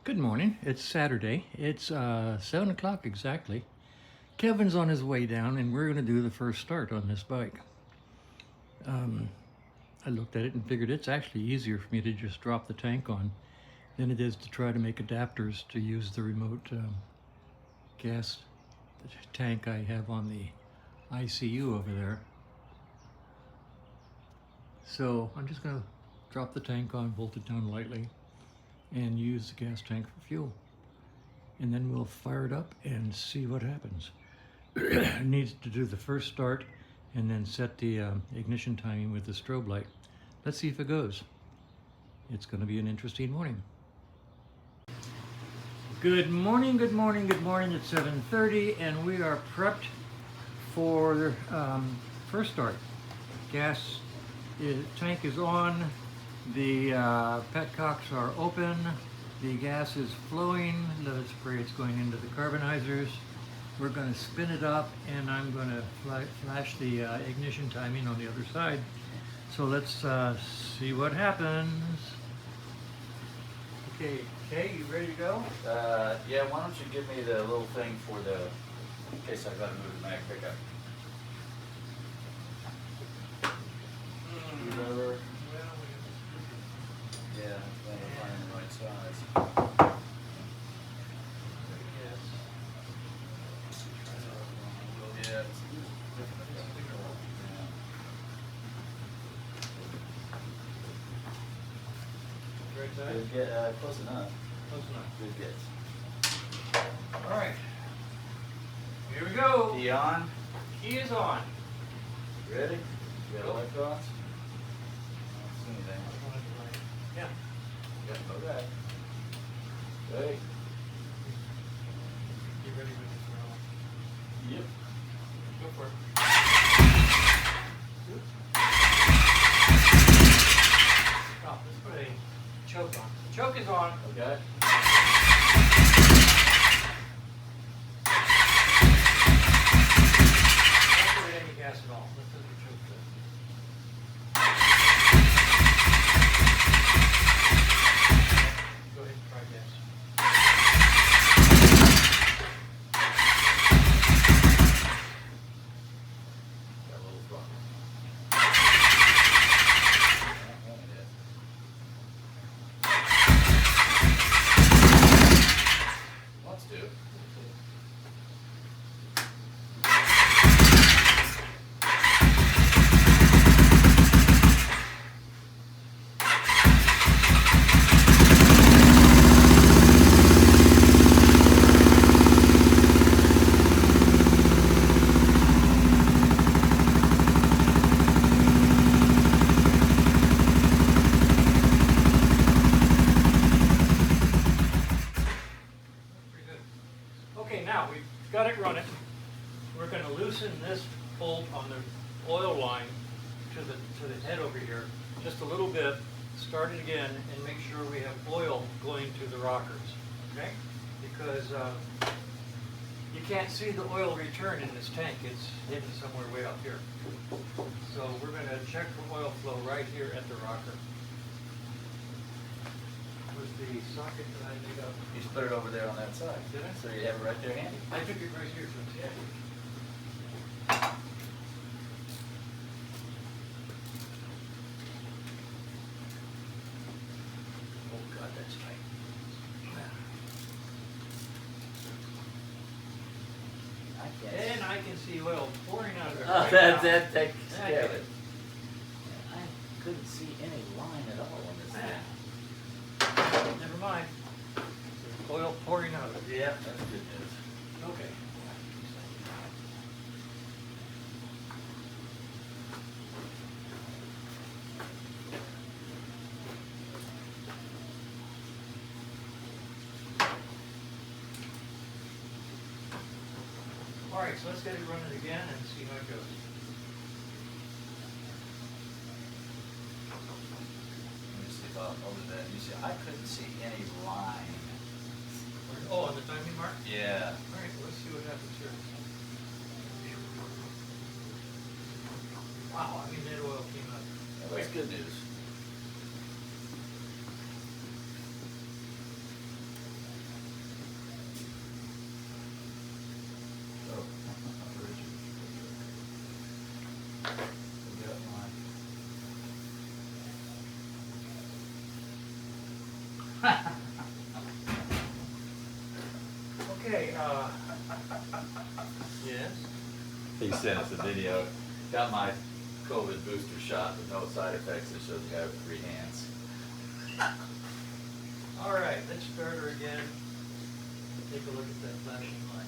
Good morning. It's Saturday. It's 7 o'clock exactly. Kevin's on his way down and we're going to do the first start on this bike. I looked at it and figured it's actually easier for me to just drop the tank on than it is to try to make adapters to use the remote gas tank I have on the ICU over there. So I'm just going to drop the tank on, bolt it down lightly, and use the gas tank for fuel. And then we'll fire it up and see what happens. It needs to do the first start and then set the ignition timing with the strobe light. Let's see if it goes. It's going to be an interesting morning. Good morning, good morning, good morning. It's 7:30 and we are prepped for first start. Tank is on, the petcocks are open, the gas is flowing, the spray is going into the carbonizers. We're going to spin it up and I'm going to flash the ignition timing on the other side. So let's see what happens. Okay, Kay, you ready to go? Yeah, why don't you give me the little thing for the, in case I've got to move the mag pickup. Whatever. Yeah, I'm finding the right size. Yeah. Good get, close enough. Close enough. Good gets. All right. Here we go. Key on. Key is on. Ready? You got electrons? I don't see anything. Yeah. Yep, okay. Ready? You ready with this round? Yep. Go for it. Stop. Let's put a choke on. Choke is on. Okay. Don't put any gas at all. Let's let the choke go. Go ahead and try gas. Got a little throttle. Let's do. Pretty good. Okay, now we've got it running. We're going to loosen this bolt on the oil line to the head over here just a little bit. Start it again and make sure we have oil going to the rockers. Okay? Because you can't see the oil return in this tank. It's hidden somewhere way up here. So we're going to check for oil flow right here at the rocker. With the socket that I made up. You just put it over there on that side. Did I? So you have it right there handy. I took it right here, so it's heavy. Oh God, that's tight. I can't. And I can see oil pouring out of it. Oh, right that now. takes Yeah, care of it. I couldn't see any line at all on this thing. Never mind. There's oil pouring out of it. Yeah, that's good news. Okay. All right, so let's get it running again and see how it goes. Let me see if I'll over that. You see, I couldn't see any line. Oh, on the timing mark? Yeah. All right, well, let's see what happens here. Wow, I mean, that oil came out. Well, that's good news. Okay, yes? He sent us a video. Got my COVID booster shot with no side effects. It shows you have 3 hands. All right, let's start her again. Take a look at that flashing light.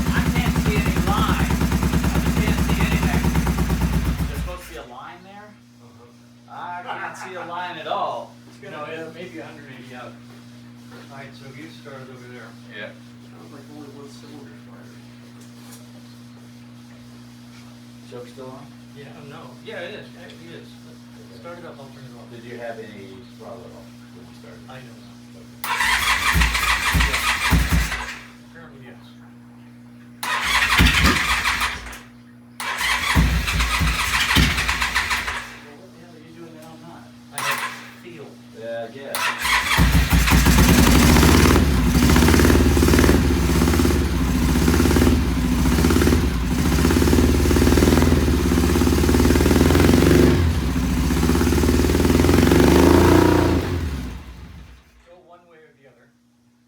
I can't see any line. I just can't see anything. There's supposed to be a line there? I can't see a line at all. It's gonna be maybe 180 out. All right, so you started over there. Yeah. Sounds like only one cylinder fired. Choke still on? Yeah, no. Yeah, it is. It is. Start it up, I'll turn it off. Did you have any throttle at all when you started? I know now. Apparently, yes. Well, what the hell are you doing now? I'm not. I have feel. Yeah, I guess. Go one way or the other.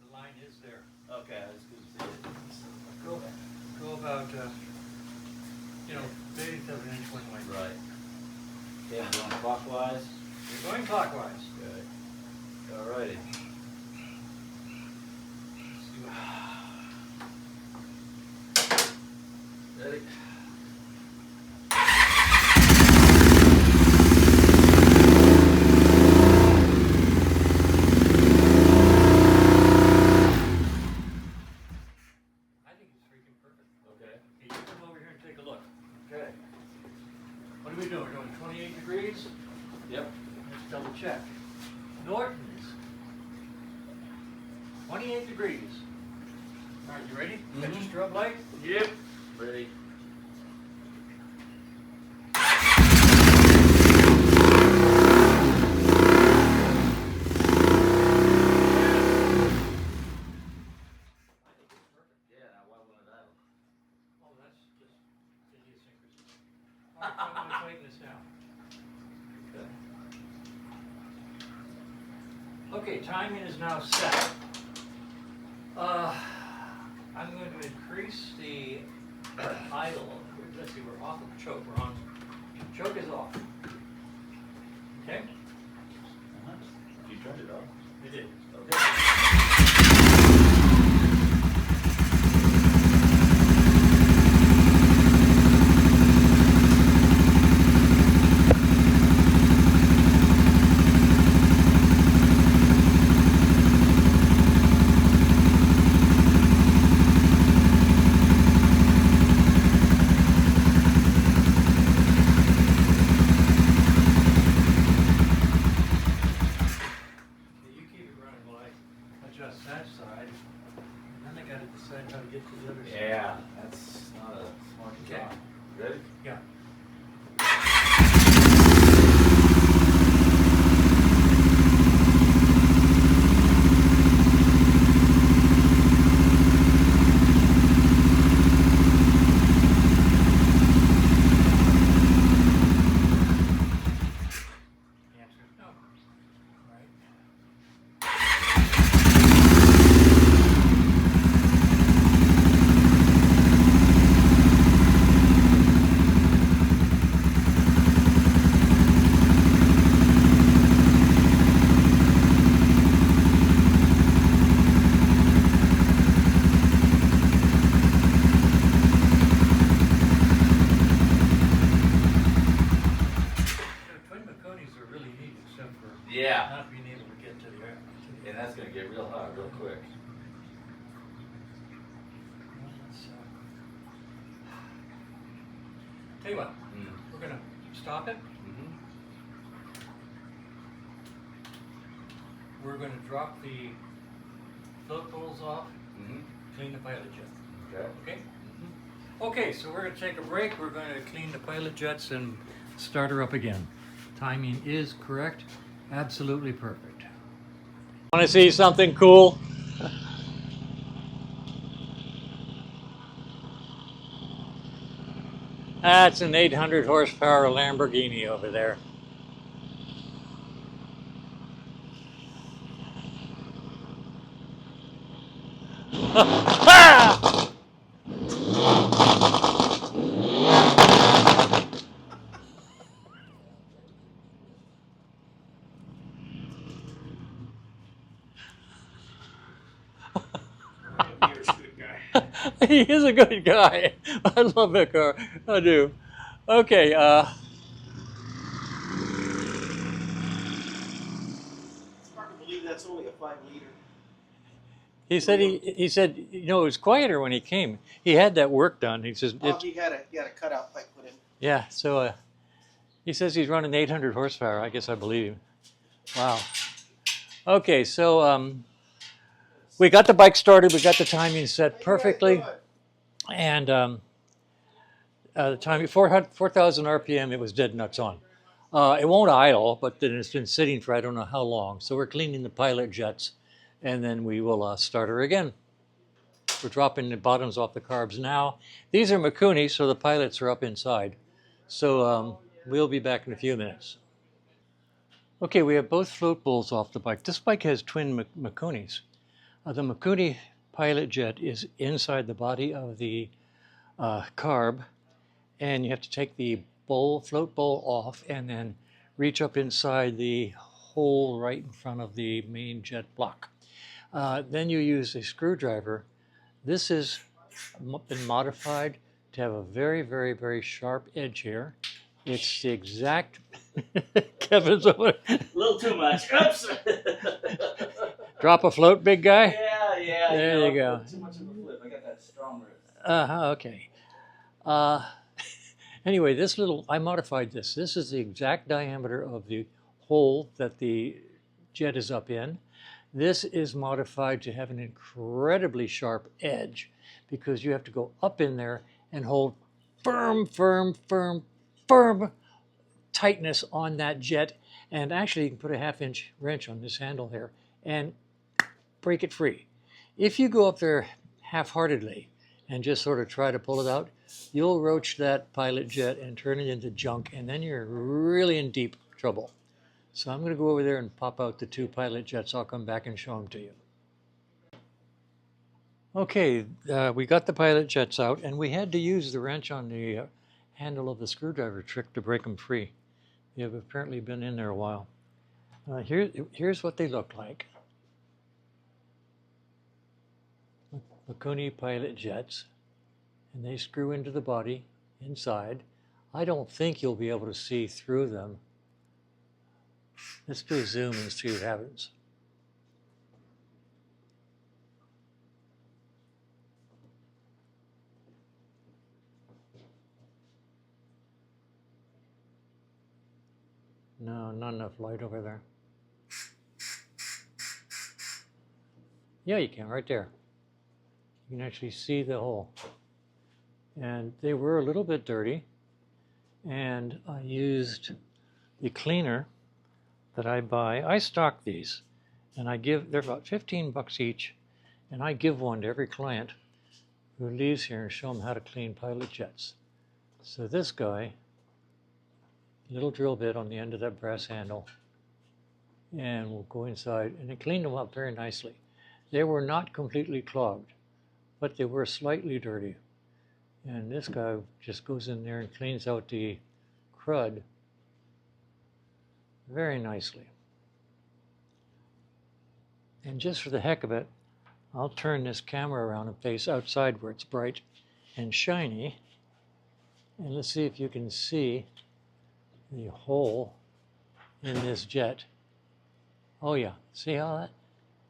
The line is there. Okay, that's good to see it. Go about, maybe 7 inch one way. Right. Okay, I'm going clockwise. You're going clockwise. Good. Alrighty. Let's see what Ready? I think it's freaking perfect. Okay. Okay, you come over here and take a look. Okay. What are we doing? We're doing 28 degrees? Yep. Let's double check. Norton's 28 degrees. All right, you ready? Got your strobe light? Yep. Ready. I think it's perfect. Yeah, now why wouldn't that? Oh, that's just idiosyncrasy. All right, I'm going to tighten this down. Okay. Okay, timing is now set. I'm going to increase the idle. Let's see, we're off of choke. We're on. Choke is off. Okay? You turned it off. I did. Okay. Okay, you keep it running while I adjust that side. And then I got to decide how to get to the other side. Yeah, that's not a smart Okay. job. Ready? Yeah. The answer is no. Right? Twin Maconis are really neat except for Yeah. not being able to get to the air. And that's gonna get real hot real quick. Tell you what, Mm. we're gonna stop it. Mm-hmm. We're gonna drop the float poles off, Mm-hmm. clean the pilot jet. Okay. Okay? Okay, so we're gonna take a break. We're gonna clean the pilot jets and start her up again. Timing is correct. Absolutely perfect. Want to see something cool? That's an 800 horsepower Lamborghini over there. Ah! Beer's a good guy. He is a good guy. I love that car. I do. Okay. It's hard to believe that's only a 5 liter. He said he said it was quieter when he came. He had that work done. He says Oh, he had a cutout pipe put in. yeah. So he says he's running 800 horsepower. I guess I believe him. Wow. Okay. So we got the bike started. We got the timing set perfectly, and the timing 4,000 RPM. It was dead nuts on. It won't idle, but then it's been sitting for I don't know how long. So we're cleaning the pilot jets, and then we will start her again. We're dropping the bottoms off the carbs now. These are Mikuni, so the pilots are up inside. So we'll be back in a few minutes. Okay, we have both float bowls off the bike. This bike has twin Mikunis. The Mikuni pilot jet is inside the body of the carb, and you have to take the float bowl off and then reach up inside the hole right in front of the main jet block. Then you use a screwdriver. This has been modified to have a very, very, very sharp edge here. It's the exact. Kevin's over. A little too much. Oops. Drop a float, big guy. Yeah. There you go. Too much of a flip. I got that strong wrist. Okay. Anyway, I modified this. This is the exact diameter of the hole that the jet is up in. This is modified to have an incredibly sharp edge because you have to go up in there and hold firm tightness on that jet. And actually, you can put a 1/2-inch wrench on this handle here and break it free. If you go up there half-heartedly and just sort of try to pull it out, you'll roach that pilot jet and turn it into junk, and then you're really in deep trouble. So I'm going to go over there and pop out the 2 pilot jets. I'll come back and show them to you. Okay, we got the pilot jets out, and we had to use the wrench on the handle of the screwdriver trick to break them free. They have apparently been in there a while. Here's what they look like. Mikuni pilot jets, and they screw into the body inside. I don't think you'll be able to see through them. Let's do a zoom and see what happens. No, not enough light over there. Yeah, you can, right there. You can actually see the hole. And they were a little bit dirty, and I used the cleaner that I buy. I stock these, and they're about 15 bucks each, and I give one to every client who leaves here and show them how to clean pilot jets. So this guy, little drill bit on the end of that brass handle, and we'll go inside, and it cleaned them up very nicely. They were not completely clogged, but they were slightly dirty. And this guy just goes in there and cleans out the crud very nicely. And just for the heck of it, I'll turn this camera around and face outside where it's bright and shiny. And let's see if you can see the hole in this jet. Oh yeah, see how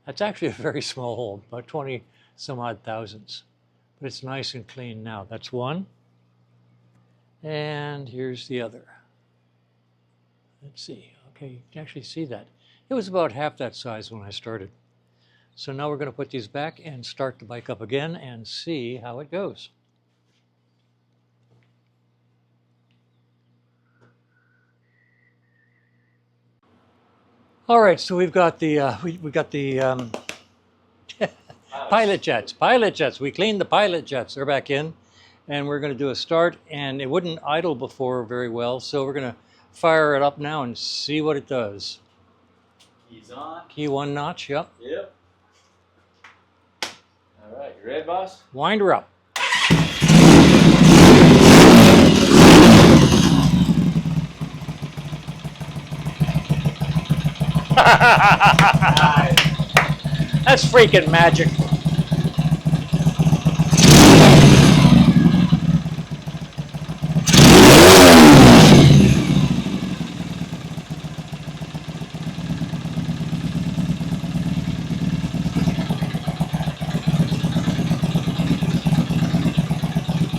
that's actually a very small hole, about 20 some odd thousandths. But it's nice and clean now. That's one. And here's the other. Let's see. Okay, you can actually see that. It was about half that size when I started. So now we're going to put these back and start the bike up again and see how it goes. All right, so we've got the we got the pilot jets. Pilot jets. We cleaned the pilot jets. They're back in, and we're going to do a start. And it wouldn't idle before very well, so we're going to fire it up now and see what it does. Keys on. Key one notch. Yep. Yep. All right, you ready, boss? Wind her up. That's freaking magic.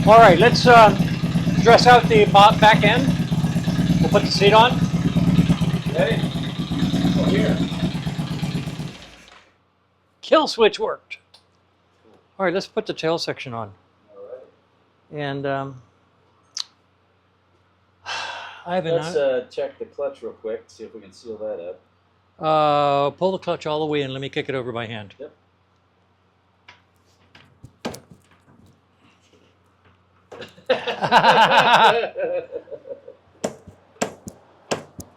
All right, let's dress out the back end. We'll put the seat on. Ready? Oh, here. Kill switch worked. All right, let's put the tail section on. All right. And I have Let's check the clutch real quick, see if we can seal that up. pull the clutch all the way in. Let me kick it over by hand. Yep.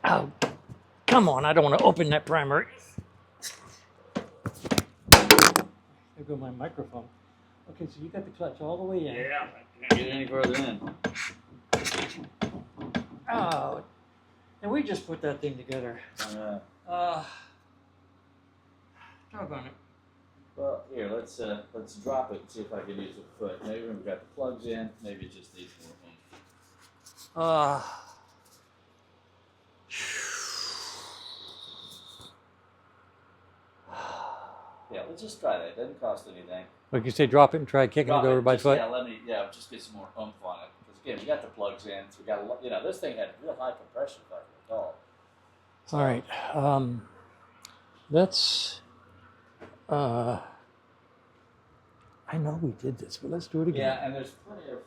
Oh, come on! I don't want to open that primary. There go my microphone. Okay, so you got the clutch all the way in. Yeah, I can't get any further in. Oh, and we just put that thing together. Doggone it. Well, here, let's drop it and see if I can use a foot. Maybe we've got the plugs in, maybe it just needs more oomph. Yeah, let's just try that. It doesn't cost anything. Like you say, drop it and try kicking Drop it over by just, foot. Yeah, just get some more oomph on it. Because again, we got the plugs in, so we got a lot, this thing had real high compression if I recall. So, All right, let's. I know we did this, but let's do it again. yeah, and there's plenty of.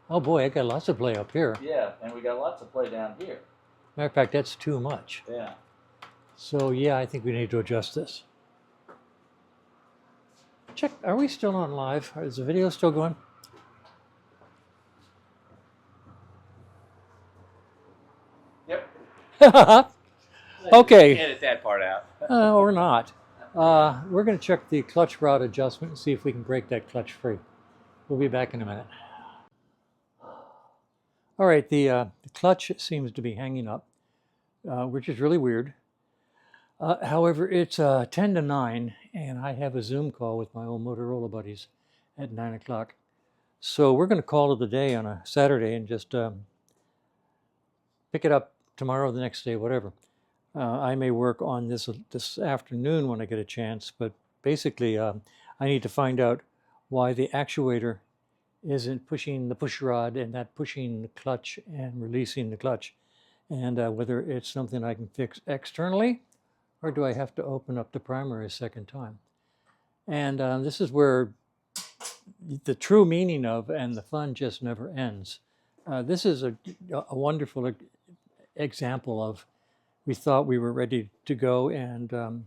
Oh boy, I got lots to play up here. Yeah, and we got lots of play down here. Matter of fact, that's too much. Yeah. So yeah, I think we need to adjust this. Check, are we still on live? Is the video still going? Yep. Okay. Edit that part out. Or not. We're going to check the clutch rod adjustment and see if we can break that clutch free. We'll be back in a minute. All right, the clutch seems to be hanging up, which is really weird. However, it's 10 to 9, and I have a Zoom call with my old Motorola buddies at 9 o'clock. So we're going to call it a day on a Saturday and just pick it up tomorrow, the next day, whatever. I may work on this afternoon when I get a chance, but basically I need to find out why the actuator isn't pushing the push rod and not pushing the clutch and releasing the clutch, and whether it's something I can fix externally or do I have to open up the primary a second time. And this is where the true meaning of and the fun just never ends. This is a wonderful example of we thought we were ready to go, and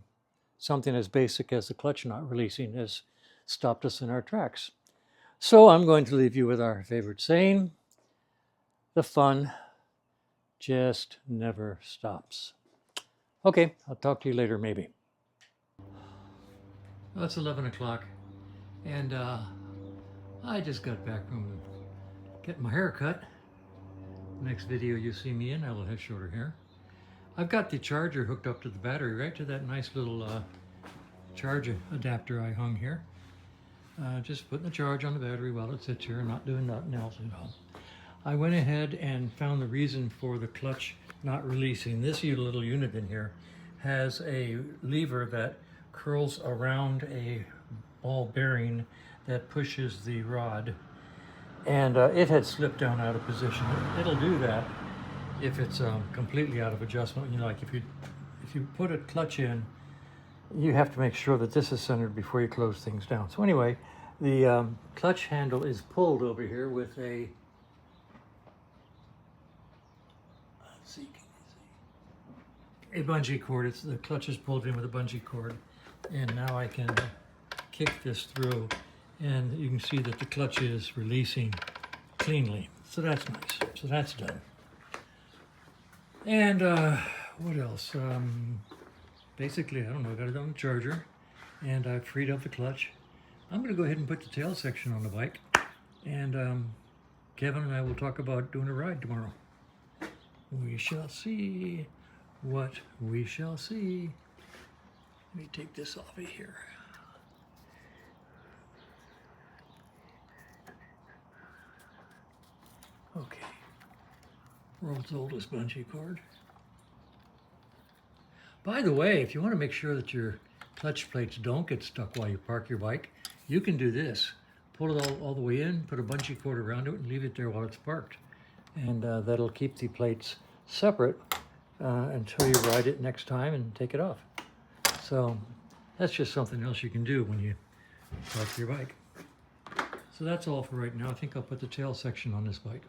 something as basic as the clutch not releasing has stopped us in our tracks. So I'm going to leave you with our favorite saying: the fun just never stops. Okay, I'll talk to you later, maybe. Well, it's 11 o'clock, and I just got back from getting my hair cut. Next video you see me in, I will have shorter hair. I've got the charger hooked up to the battery, right to that nice little charge adapter I hung here. Just putting the charge on the battery while it sits here, not doing nothing else at all. I went ahead and found the reason for the clutch not releasing. This little unit in here has a lever that curls around a ball bearing that pushes the rod, and it had slipped down out of position. It'll do that if it's completely out of adjustment. You know, like if you put a clutch in, you have to make sure that this is centered before you close things down. So anyway, the clutch handle is pulled over here with a, let's see, can you see? a bungee cord. It's the clutch is pulled in with a bungee cord, and now I can kick this through, and you can see that the clutch is releasing cleanly. So that's nice. So that's done. And what else? Basically, I don't know. I got it on the charger, and I freed up the clutch. I'm going to go ahead and put the tail section on the bike, and Kevin and I will talk about doing a ride tomorrow. We shall see what we shall see. Let me take this off of here. Okay. World's oldest bungee cord. By the way, if you want to make sure that your clutch plates don't get stuck while you park your bike, you can do this. Pull it all the way in, put a bungee cord around it, and leave it there while it's parked. And that'll keep the plates separate until you ride it next time and take it off. So that's just something else you can do when you park your bike. So that's all for right now. I think I'll put the tail section on this bike.